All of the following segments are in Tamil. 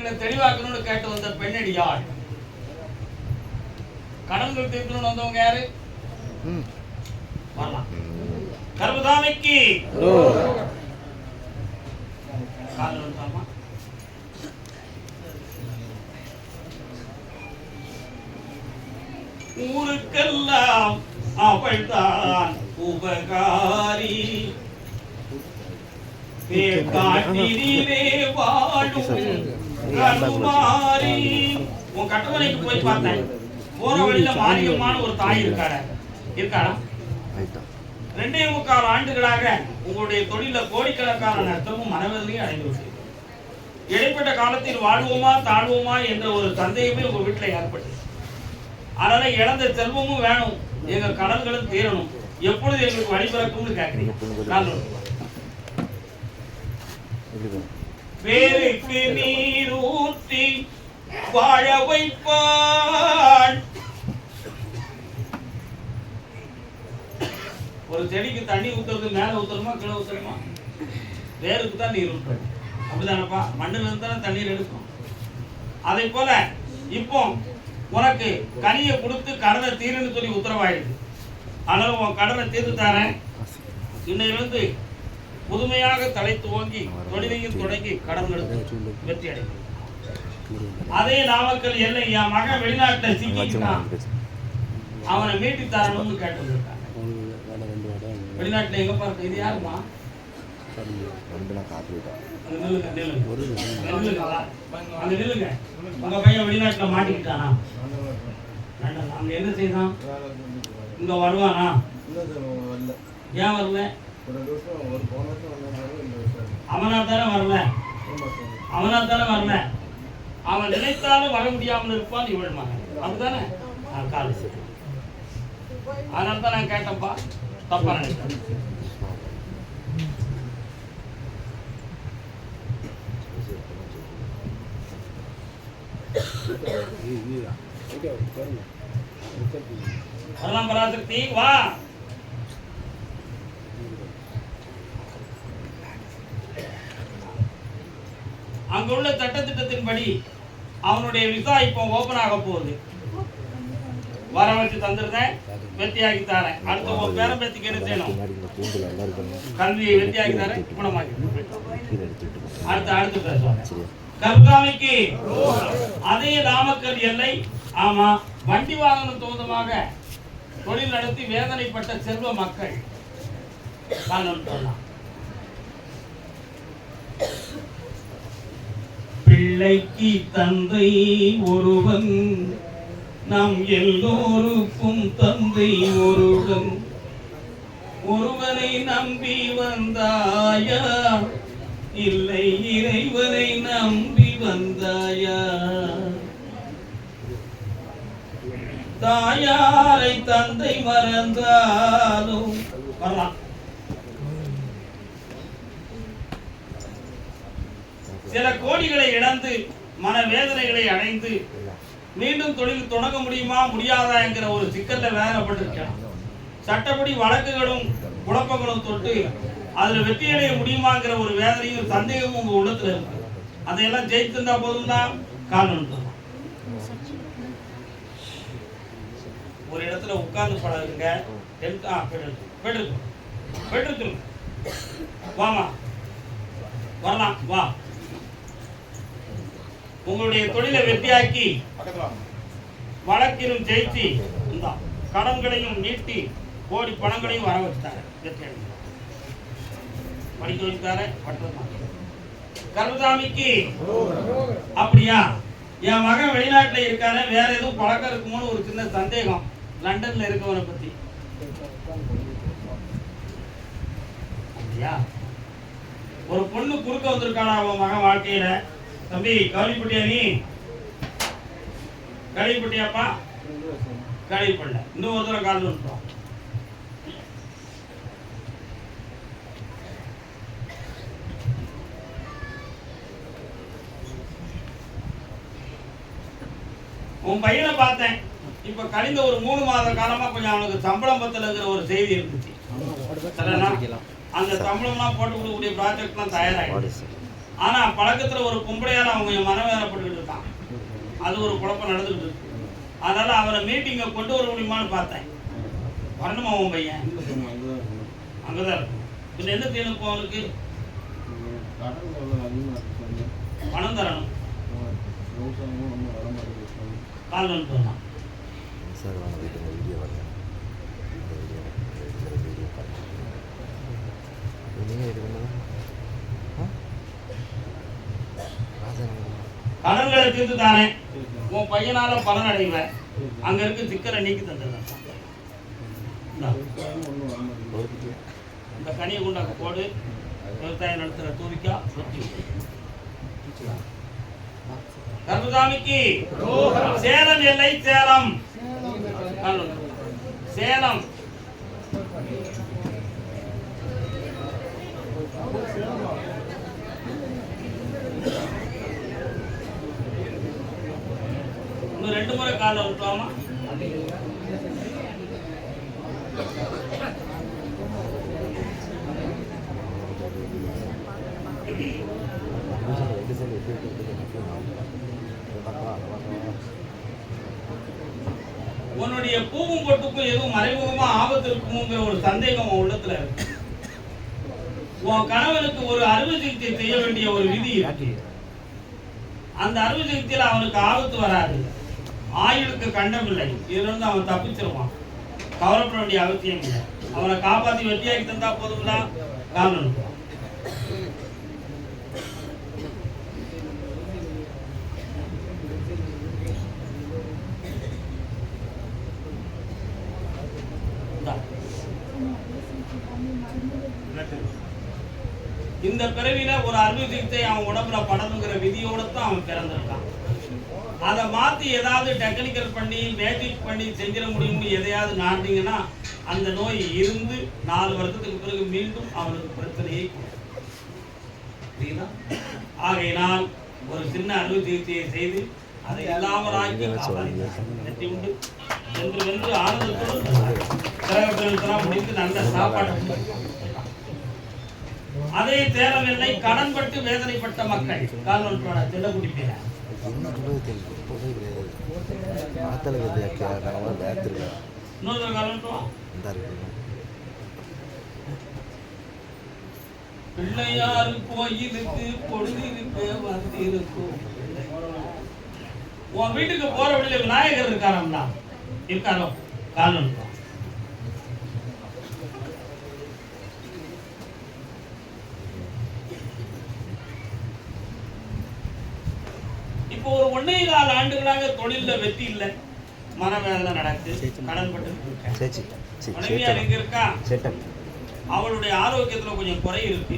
என்ன தெளிவாக்கணும்னு கேட்டு வந்த பெண்ணடியாள். கடன்கள் தீர்க்கணும்னு வந்தவங்க யாரு? வரலாம். கர்மதாமிக்கு கால் வந்துட்டாமா. ஊருக்கெல்லாம் அவள்தான் உபகாரி, காட்டிலே வாழும் கருமாரி. உன் கட்டமனைக்கு போய் பார்த்தேன். போற வழியில மாரியம்மான ஒரு தாய் இருக்காடா? 2.25 ஆண்டுகளாக உங்களுடைய தொழில கோடிக்கணக்கான நஷ்டமும் மனவேதனையும் அடைந்துள்ளது. இடைப்பட்ட காலத்தில் வாழ்வோமா தாழ்வோமா என்ற ஒரு சந்தேகமே உங்க வீட்டுல ஏற்பட்டது. அதனால இழந்த செல்வமும் வேணும், எங்க கடன்களும் தீரணும், எப்பொழுது எங்களுக்கு வழிபிறக்கும்னு கேட்கிறீங்க. பேருக்கு நீர் ஊற்றி வாழ வைப்பாள். ஒரு செடிக்கு தண்ணி ஊத்துறது மேல ஊத்தணுமா கீழே ஊத்தணுமா? வேருக்கு தான் நீர் ஊற்றணும், அப்படிதானப்பா? மண்ணில் இருந்து தானே தண்ணீர் எடுக்கும். அதை போல இப்போ உனக்கு கனியை கொடுத்து கடனை தீருன்னு சொல்லி உத்தரவாயிடுது. அதனால உன் கடனை தீர்த்து தரேன். இன்னையிலிருந்து புதுமையாக தலை துவங்கி தொழிலையும் தொடங்கி கடன்களுக்கு வெற்றி அடைக்கும். அதே நாமக்கல் எல்லை என் மகன் வெளிநாட்டில் சிக்கிட்டான், அவனை மீட்டி தரணும்னு கேட்டு வந்திருக்காங்க. வெளிநாட்டில் எங்க பார்க்க இது யாருமா? உங்க பையன் வெளிநாட்டுல மாட்டிக்கிட்டானா? அங்க என்ன செய்தான்? இங்க வருவானா? ஏன் வரல? அவனா தானே வரல, அவனா தானே வரல. அவன் நினைத்தாலும் வர முடியாமல் இருப்பான் இவள் மகன், அப்படிதானே? காலு சரி. அதனால தான் நான் கேட்டப்பா, தப்பா நினைக்கிறேன். வரலாம் பராசக்தி, வா. அங்குள்ள சட்டத்திட்டத்தின்படி அவனுடைய விசா இப்போ ஓபன் ஆக போகுது. வர வச்சு தந்துருந்தேன், வெற்றியாக்கி தரேன். அடுத்த உன் பேரம் பேத்திக்கு என்ன செய்யணும்? கல்வியை வெற்றியாக்கி தரேன், குணமாக்கி. அடுத்து பேசுவாங்க. கர்காமிக்கு அதே நாமக்கல் எல்லை. ஆமா, வண்டி வாகனம் சொந்தமாக தொழில் நடத்தி வேதனைப்பட்ட செல்வ மக்கள் பிள்ளைக்கு தந்தை ஒருவன், நம் எல்லோருக்கும் தந்தை ஒருவன். ஒருவனை நம்பி வந்தாயா, இல்லை இறைவனை நம்பி வந்தாயா? தாயாரை தந்தை மறந்தாலும் வரலாம். சில கோடிகளை இழந்து மனவேதனைகளை அடைந்து மீண்டும் தொழில் தொடங்க முடியுமா முடியாதா என்கிற ஒரு சிக்கல்ல வேதனைப்பட்டிருக்கலாம். சட்டப்படி வழக்குகளும் குழப்பங்களும் தொட்டு அதுல வெற்றி அடைய முடியுமாங்கிற ஒரு வேதனையும் சந்தேகமும் உங்க உள்ளத்துல இருக்கு. அதையெல்லாம் ஜெயித்திருந்தா போதும் தான் காரணம். ஒரு இடத்துல உட்கார்ந்து பழகுங்க. வாமா, வரலாம், வா. உங்களுடைய தொழிலை வெற்றியாக்கி வழக்கிலும் ஜெயிச்சு கடன்களையும் நீட்டி கோடி பணங்களையும் வர வச்சுட்டாங்க. படிக்க வச்சுட்டாரு. கருதாமிக்கு அப்படியா? என் மகன் வெளிநாட்டுல இருக்காரு, வேற எதுவும் பழக்கம் இருக்குமோன்னு ஒரு சின்ன சந்தேகம் லண்டன்ல இருக்கவனை பத்தி. அப்படியா? ஒரு பொண்ணு குறுக்க வந்திருக்கானா அவன் மகன் வாழ்க்கையில. தம்பி கவலைப்பட்டியா? நீ கவலைப்பட்டியாப்பா? கவலைப்படல. இன்னும் ஒரு தடவை கால் வந்துட்டோம். உன் பையனை பார்த்தேன். இப்ப கழிந்த ஒரு 3 மாத காலமா கொஞ்சம் அவனுக்கு சம்பளம் பத்தலங்கிற ஒரு செய்தி இருந்துச்சு. அந்த சம்பளம்லாம் போட்டு கொடுக்கக்கூடிய ப்ராஜெக்ட்லாம் தயாராகிடுச்சு. ஆனா பழக்கத்துல ஒரு பொம்பளையால அவங்க மனவேதனைப்பட்டு அது ஒரு குழப்பம் நடந்துகிட்டு இருக்கு. அதனால அவரை மீட்டிங்கை கொண்டு வர முடியுமான்னு பார்த்தேன். வரணுமா உன் பையன்? அங்கதான் இருக்கும். இதுல என்ன செய்யணும்? அவனுக்கு பணம் தரணும். கால் அனுப்பணும். கடன்களை தீர்த்து தானே உன் பையனால பலன் அடைவேன். அங்க இருக்கு சிக்கலை நீக்கி தந்தது. இந்த கனியை கொண்டாக்க போடு. விவசாயம் நடத்துற தூவிக்கா சுத்தி கருப்புசாமிக்கு சேலம் எல்லை சேலம் சேலம் இன்னும் 2 முறை கால விட்டுவாமா? உன்னுடைய பூவும் பொட்டுக்கும் எதுவும் மறைமுகமா ஆபத்து இருக்குமோங்கிற ஒரு சந்தேகம் உள்ளத்துல இருக்கு. உன் கணவனுக்கு ஒரு அறுவை சிகிச்சை செய்ய வேண்டிய ஒரு விதி இருக்கு. அந்த அறுவை சிகிச்சையில் அவனுக்கு ஆபத்து வராது. ஆயுளுக்கு கண்டமில்லை. இதுல இருந்து அவன் தப்பிச்சிருவான். கவலைப்பட வேண்டிய அவசியம் இல்லை. அவனை காப்பாற்றி வெற்றியாக்கி தந்தா போதுங்களா? காரணம் இந்த பிறவில ஒரு அறுவை சிகிச்சை அவன் உடம்புல படணுங்கிற விதியோட தான் அவன் பிறந்திருக்கான். அதை மாற்றி ஏதாவது டெக்னிக்கல் பண்ணி மேஜிக் பண்ணி செஞ்சிட முடியும்னு எதையாவது நாட்டிங்கன்னா அந்த நோய் இருந்து 4 வருஷத்துக்கு பிறகு மீண்டும் அவனுக்கு பிரச்சனையை கொடுக்கும். ஆகையினால் ஒரு சின்ன அறுவை சிகிச்சையை செய்து அதை இல்லாமலாக்கி வெற்றி உண்டு என்று வென்று ஆனந்தத்தோடு கிரகப்பிரவேசம் முடித்து நல்ல சாப்பாடு. அதே தேவையில்லை. கடன்பட்டு வேதனைப்பட்ட மக்கள் கால்வன்றான செல்லக்குடி பேர பிள்ளையாரு கோயிலுக்கு பொழுதிருக்கு வந்திருக்கும். உன் வீட்டுக்கு போற வழியில விநாயகர் இருக்காரம்னா இருக்காரோ? கால்வன் இப்போ ஒரு 1.25 ஆண்டுகளாக தொழில வெற்றி இல்லை. மனவேதனை நடக்கு. கடன்பட்டு மனைவியார் இங்க இருக்கா? அவளுடைய ஆரோக்கியத்துல கொஞ்சம் குறை இருக்கு.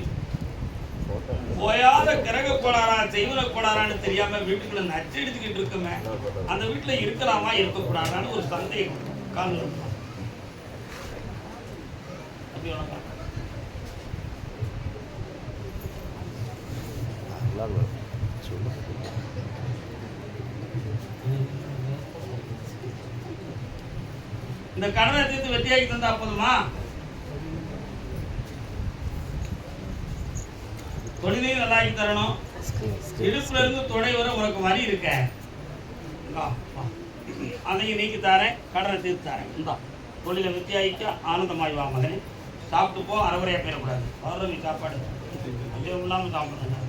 போயாத கிரக கோளாறா செய்வன கோளாறான்னு தெரியாம வீட்டுக்குள்ள நச்சு எடுத்துக்கிட்டு இருக்குமே. அந்த வீட்டுல இருக்கலாமா இருக்கக்கூடாதான்னு ஒரு சந்தேகம். கால் இந்த கடனை தீர்த்து வெற்றியாக்கி தந்தா போதுமா? தொழிலையும் நல்லாக்கி தரணும். இடுப்புல இருந்து தொடை வர உனக்கு வரி இருக்க அதையும் நீக்கி தாரேன். கடனை தீர்த்து தாரேன். இந்தா தொழிலை வெற்றியாக்கிக்க. ஆனந்தமாய் வா மகனே. சாப்பிட்டு போ. அரைவரையா போயிடக்கூடாது. பௌர்ணமி சாப்பாடு அதிகம் இல்லாமல் சாப்பிடுங்க.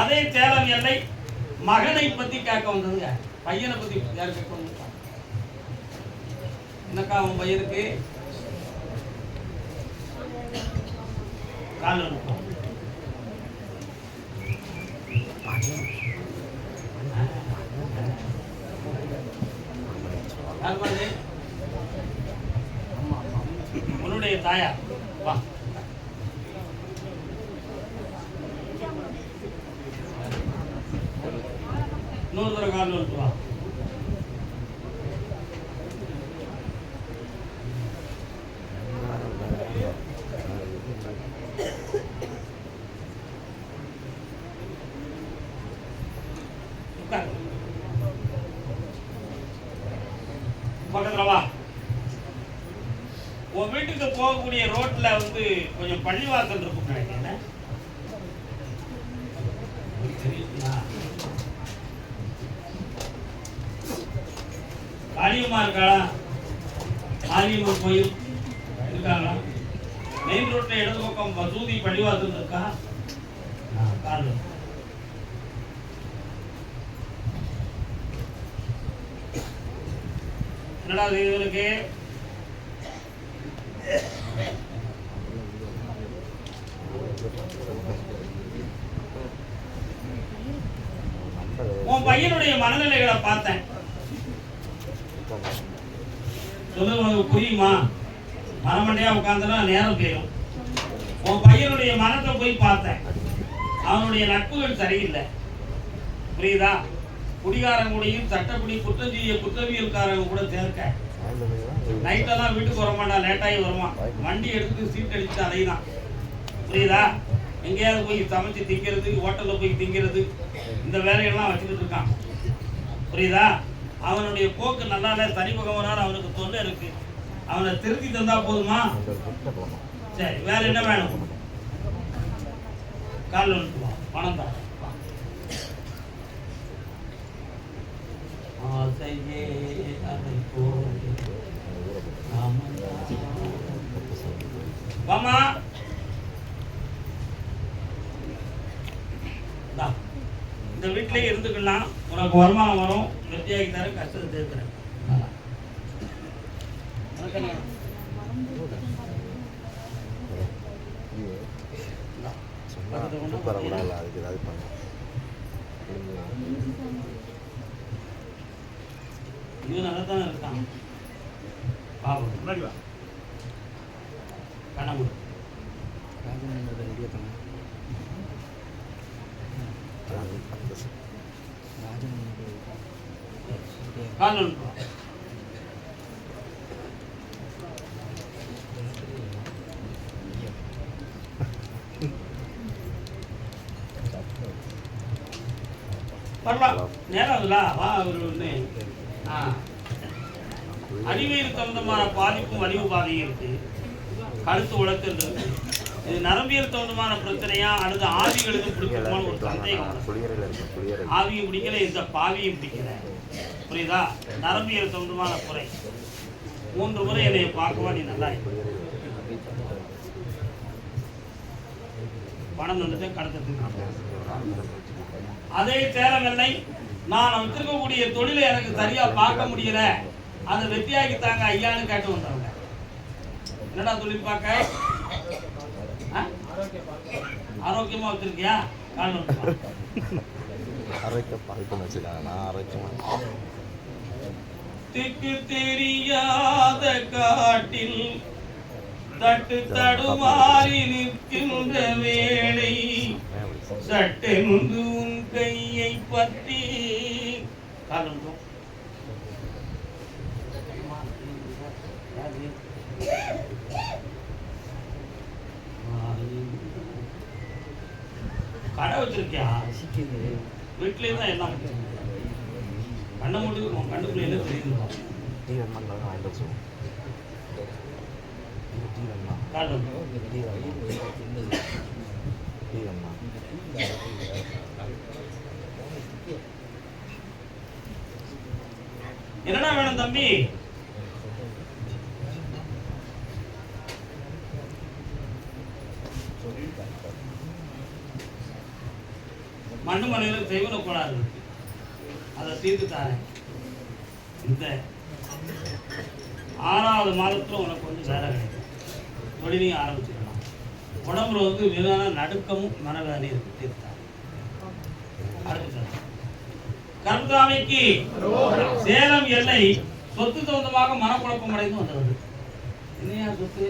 அதே சேலம் எல்லை மகனை பத்தி கேட்க வந்ததுங்க. பையனை பத்தி யாரு கேட்க வந்து? என்னக்கா அவன் பையனுக்கு கால் அனுப்போம். உன்னுடைய தாயா வா. இன்னொரு தடவை கால் அனுப்பு வா. பக்கத்துல வா. உன் வீட்டுக்கு போகக்கூடிய ரோட்ல வந்து கொஞ்சம் பள்ளிவாசல் இருக்கும் நினைக்கிறேன். காளியம்மா இருக்காளா? காளியம்மன் கோயில் இருக்காங்களா? மெயின் ரோட்ல இடது பக்கம் மசூதி பள்ளிவாசல் இருக்கா? காரணம் என்னடா இவருக்கு உன் பையனுடைய மனநிலைகளை பார்த்தேன். சொல்லு, உனக்கு புரியுமா? மனமண்டையா உட்கார்ந்தனா நேரம் போயிடும். உன் பையனுடைய மனத்தை போய் பார்த்தேன். அவனுடைய நட்புகள் சரியில்லை, புரியுதா? குடிகாரன் கூடயும் சட்டப்படி குற்றம் செய்ய குற்றவியல்காரங்க கூட சேர்க்க நைட்டெல்லாம் வீட்டுக்கு வரமாட்டான், லேட்டாகி வருவான். வண்டி எடுத்துட்டு சீட் அடிச்சுட்டு அலைதான், புரியுதா? எங்கேயாவது போய் சமைச்சு திங்கிறது, ஹோட்டலில் போய் திங்கிறது, இந்த வேலையெல்லாம் வச்சுக்கிட்டு இருக்கான், புரியுதா? அவனுடைய போக்கு நல்லால சனி பகவானார் அவனுக்கு தொல்லை இருக்கு. அவனை திருத்தி தந்தா போதுமா? சரி, வேற என்ன வேணும்? காலில் வந்துட்டு பணம் தான். வாமா, இந்த வீட்டிலே இருந்துக்கலாம். உனக்கு வருமானம் வரும், வெற்றியாகி தரேன், கஷ்டத்தை தீர்க்கிறேன். இவன் நல்லா தானே இருக்கான். பாபு கண்ணமுடி நேரம் வா. ஒரு அறிவியல் சம்பந்தமான பாதிப்பும் வலிவு பாதையும் இருக்கு. கழுத்து உழைத்தல் இருக்கு. இது நரம்பியல் சம்பந்தமான பிரச்சனையா அல்லது ஆவிகளுக்கு பிடிக்குமான்னு ஒரு சந்தேகம். ஆவியும் பிடிக்கல, இந்த பாவியும் பிடிக்கல, புரியுதா? நரம்பியல் சம்பந்தமான குறை. 3 முறை என்னை பார்க்கவா நீ நல்லா பணம் வந்துட்டு கடத்துக்கு. அதே தேரவில்லை, நான் வச்சிருக்கக்கூடிய தொழிலை எனக்கு சரியா பார்க்க முடியல, அதை வெற்றியாக்கி தாங்க ஐயான்னு கேட்டு வந்தவங்க. என்னடா தொழில் பார்க்க? ஆரோக்கியமா வச்சிருக்கியா? திக்கு தெரியாத காட்டில் தட்டு தடுமாறி நிற்கின்ற வேளை சட்டென்று உன் கையை பற்றி கடை வச்சிருக்கியா? வீட்லயே தான் எல்லாம் கண்ண மட்டும் கண்ணுக்குள்ள என்ன தெரியுது? என்னடா வேணும் தம்பி? மண்ணு மலையில செய்வன கோளாறு இருக்கு, அதை தீர்த்து தாரேன். இந்த 6வது மாதத்துல உனக்கு வந்து வேலை கிடைக்கும், தொழிலையும் ஆரம்பிச்சிடலாம். உடம்புல வந்து விதான நடுக்கமும் மனவேதனையும் இருக்கு, தீர்த்தாங்க. கருத்தாமைக்கு சேலம் எல்லை சொத்து சொந்தமாக மனக்குழப்பம் அடைந்து வந்தது. என்னையா சொத்து?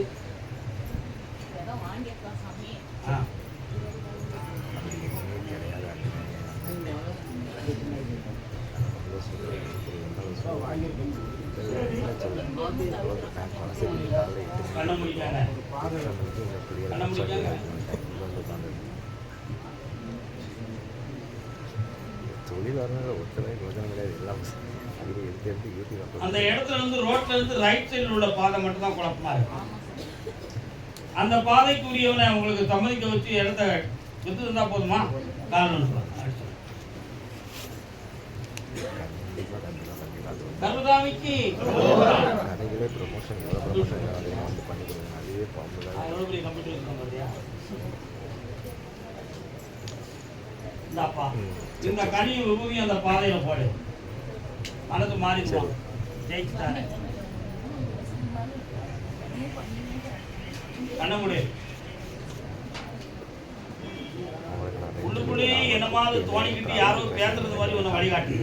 கண்ண முடிக்காங்க. அந்த இடத்துல இருந்து ரோட்ல இருந்து ரைட் சைடில் உள்ள பாதை மட்டும் தான் குழப்பமா இருக்கு. அந்த பாதைக்குரியவனை உங்களுக்கு சம்மதிக்க வச்சு இடத்த வித்து இருந்தா போதுமா? காரணம் கர்மசாமிக்கு கடைகளே ப்ரொமோஷன் அதையும் வந்து பண்ணி கொடுங்க. அதுவே எவ்வளோ பெரிய கம்ப்யூட்டர் யூஸ் பண்ணுறியா? இந்தாப்பா இந்த கனியும் விபூதியும் அந்த பாதையில் போடு, மனது மாறிடுவான். ஜெயிச்சுட்டாரு. கண்ணமுடி உள்ளுக்குள்ளேயே என்னமாவது தோணிக்கிட்டு யாரோ பேசுறது மாதிரி ஒன்று வழிகாட்டு.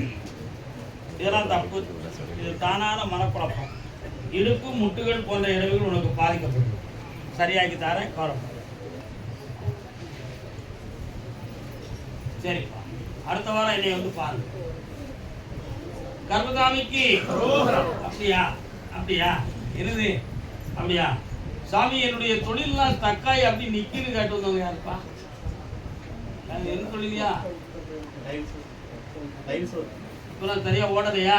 இதெல்லாம் தப்பு. இது தானான மனக்குழப்பம். இடுப்பு முட்டுகள் போன்ற இடங்கள் உனக்கு பாதிக்கப்படும். சரியாக்கி தரேன், கவலைப்பட. சரிப்பா, அடுத்த வாரம் என்னை வந்து பாருங்க. கர்மசாமிக்கு அப்படியா? அப்படியா? என்னது அப்படியா? சாமி, என்னுடைய தொழிலாம் தக்காய் அப்படி நிக்கின்னு காட்டு வந்தவங்க யாருப்பா? என்ன தொழிலியா? இப்பெல்லாம் சரியா ஓடலையா?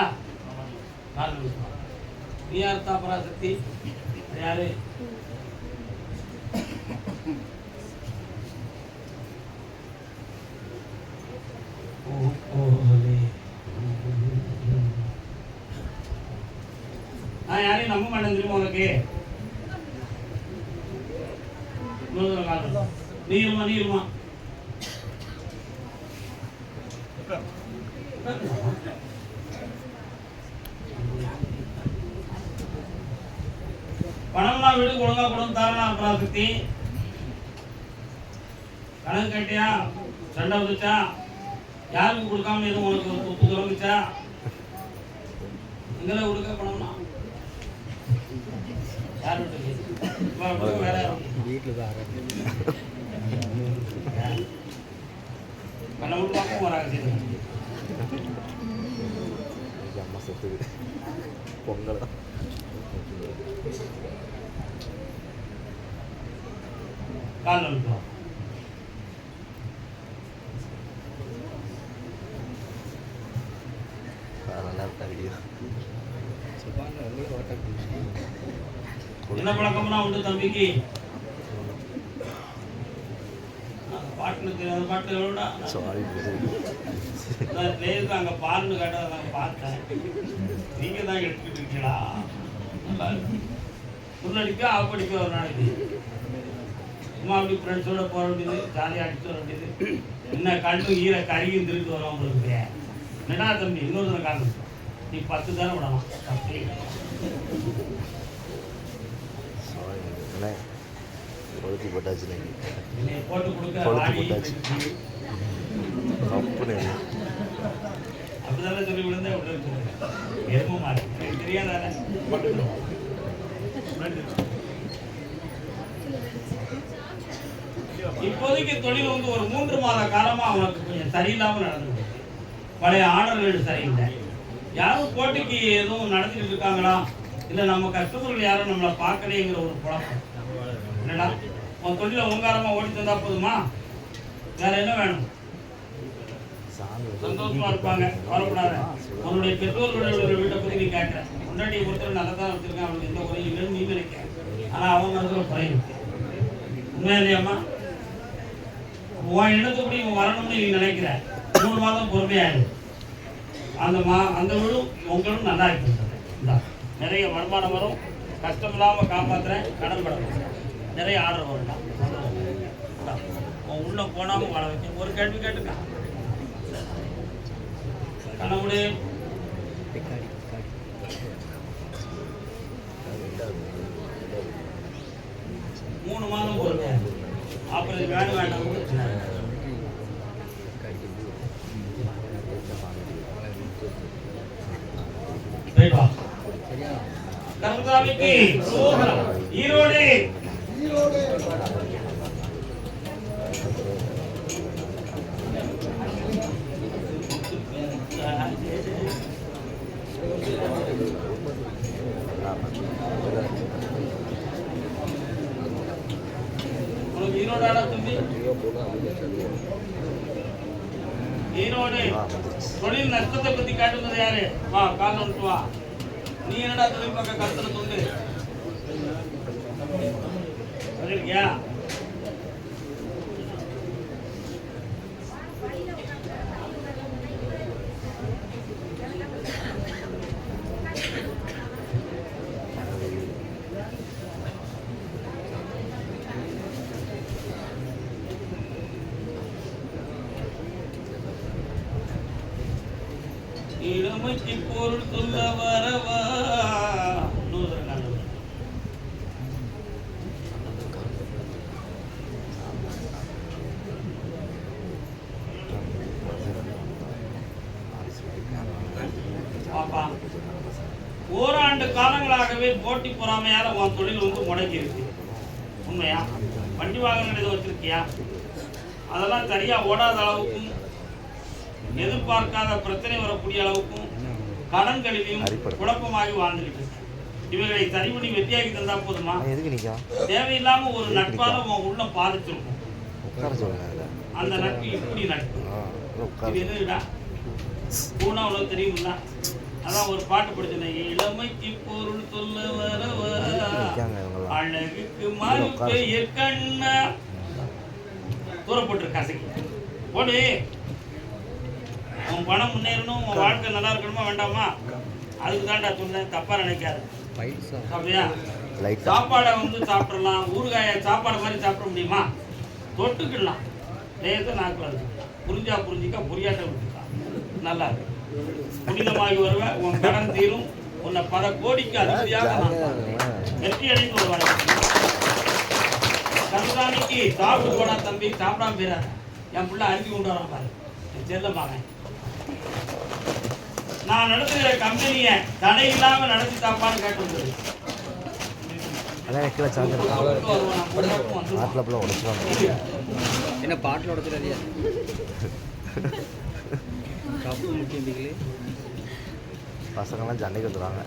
நீ யார் தாப்பரா சக்தி? யாரு? நான் யாரையும் நம்ப மாட்டேன் தெரியுமா உனக்கு? நீருமா நீருமா பணம்லாம் வீடு ஒழுங்கா கொடுத்து தாரலாம். அப்புறம் சுத்தி கணக்கு கட்டியா? சண்டை வந்துச்சா? யாருக்கு கொடுக்காம எதுவும் உனக்கு உப்பு துறந்துச்சா? இங்கெல்லாம் கொடுக்க பணம்னா யார் வீட்டுக்கு? வேற வீட்டில் தான் பண்ண விட்டுவாக்கும் வராங்க. அம்மா செத்துது பொங்கல் தான். கால் அனுப்புவோம். நல்லா இருக்கா வீடியோ? என்ன பழக்கம்னா உண்டு தம்பிக்கு? பாட்டுனுக்கு அந்த பாட்டு எவ்வளோடா? அங்கே பாருன்னு கேட்டால் நான் பார்த்தேன். நீங்கள் தான் எடுத்துக்கிட்டு இருக்கீங்களா? நல்லா இருக்கு. முன்னடிக்கா ஆஃப் அடிக்க ஒரு நாளைக்கு சும்மா அப்படி ஃப்ரெண்ட்ஸோட போக வேண்டியது, ஜாலியாக அடிச்சு வர வேண்டியது. என்ன கண்ணு ஈர கருகியும் திருட்டு வரும் உங்களுக்கு. என்னடா தம்பி இன்னொரு காரணம், நீ 10 தானே விடலாம். அப்படி கொளுத்தி போட்டாச்சு. போட்டு கொடுக்க போட்டாச்சு. அப்படிதானே சொல்லி விழுந்தா விட எரும மாறி தெரியாதானே. இப்போதைக்கு தொழில் வந்து ஒரு 3 மாத காலமா அவனுக்கு கொஞ்சம் சரியில்லாமல் நடந்துருக்கு. பழைய ஆர்டர்கள் சரியில்லை. யாரும் போட்டிக்கு எதுவும் நடத்திட்டு இருக்காங்களா, இல்லை நம்ம கஸ்டமர்கள் யாரும் நம்மளை பார்க்கலைங்கிற ஒரு குழப்பம். என்னடா உன் தொழிலை ஓங்காரமா ஓடி தந்தா போதுமா? வேற என்ன வேணும்? சந்தோஷமா இருப்பாங்க, கவலைப்படாத. உன்னுடைய பெற்றோர்களுடைய வீட்டை பற்றி நீ கேட்குற. முன்னாடி ஒருத்தர் நல்லா தான் வச்சிருக்கான், அவனுக்கு எந்த குறையும் இல்லைன்னு நீ நினைக்க. ஆனால் அவங்க அதுல குறையும். உண்மையா இல்லையாம்மா? உன் இடத்துப்படி இவன் வரணும்னு நீ நினைக்கிற. 3 மாதம் பொறுமையாயிரு. அந்த விழு உங்களும் நல்லா இருக்கு. நிறைய வருமானம் வரும். கஷ்டம் இல்லாமல் காப்பாற்றுறேன். கடன் படம் நிறைய ஆர்டர் வரும்டா. உன் உள்ள போனாமல் வாழ வைக்க. ஒரு கேள்வி கேட்டுக்கா. கனவுடு 3 மாதம் பொறுமையா. அப்புறம் இது வேணும் வேண்டாம். கர்மசாமிக்கு ஈரோடு ஈரோடு தொழில் நஷ்டத்தை பத்தி காட்டுவது யாரு? வா கால் வந்துட்டு வா. நீ என்னடா தொழில் பக்கம் கருத்துல தொண்டு சொல்லிருக்கியா? இளமைக்கு பொருள் சொல்ல வரவா. இன்னொரு தடவை காட்டு. பாப்பா, ஓராண்டு காலங்களாகவே போட்டி பொறாமையால உன் தொழில் வந்து முடங்கி இருக்கு. உண்மையா? வண்டி வாகனங்கள் எதுவும் வச்சிருக்கியா? அதெல்லாம் சரியா ஓடாத அளவுக்கும், எதிர்பார்க்காத பிரச்சனை வரக்கூடிய அளவுக்கும் கடன்களிலும் குழப்பமாகி வாழ்ந்துகிட்டு இருக்கு. இவைகளை சரி பண்ணி வெற்றியாக்கி தந்தா போதுமா? தேவையில்லாம ஒரு நட்பால உன் உள்ளம் பாதிச்சிருக்கும். அந்த நட்பு இப்படி நட்பு. இது என்னடா பூனா உனக்கு தெரியுங்களா? அதான் ஒரு பாட்டு படிச்சேன். இளமைக்கு பொருள் சொல்ல வரவா, அழகுக்கு மறுபெய கண்ணா. தூரப்பட்டு கசக்கி போடு. உன் பணம் முன்னேறணும், உன் வாழ்க்கை நல்லா இருக்கணுமா வேண்டாமா? அதுக்கு தான்டா சொன்னேன், தப்பா நினைக்காது. அப்படியா? சாப்பாடை வந்து சாப்பிடலாம், ஊறுகாய சாப்பாடு மாதிரி சாப்பிட முடியுமா? தொட்டுக்கலாம், லேசாக நாக்கு வந்து புரிஞ்சா புரிஞ்சிக்கா, புரியாட்ட விட்டுக்கலாம். நல்லா இருக்கு. புனிதமாகி வருவேன், உன் கடன் தீரும், உன்னை பல கோடிக்கு அதிபதியாக வெற்றி அடைந்து வருவாங்க. கண்காணிக்கு சாப்பிட்டு போனா தம்பி, சாப்பிடாம போயிடாத. என் பிள்ளை அரிசி கொண்டு வரான் பாரு, என் செல்லம்பாங்க. நான் நடத்துகிற கம்பெனியை தடை இல்லாம நடத்தி தாப்பான்னு கேட்டு என்ன பாட்டில் உடச்சிடாதியா? கப்பு முக்கியங்களே பசங்கள்லாம் சண்டைக்கு வந்துடுவாங்க.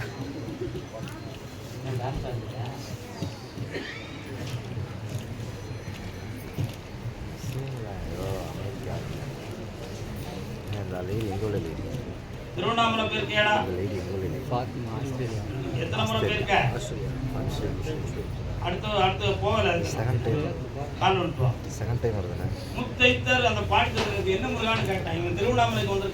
திருவண்ணாமலை போயிருக்கியாடா? எத்தனை முறை போயிருக்க? அடுத்து போகல. Second time வருதுண்ணே. முத்தைத்தர் அந்த பாட்டு என்ன முருகான்னு கேட்டான். இவன் திருவண்ணாமலைக்கு வந்திருக்க.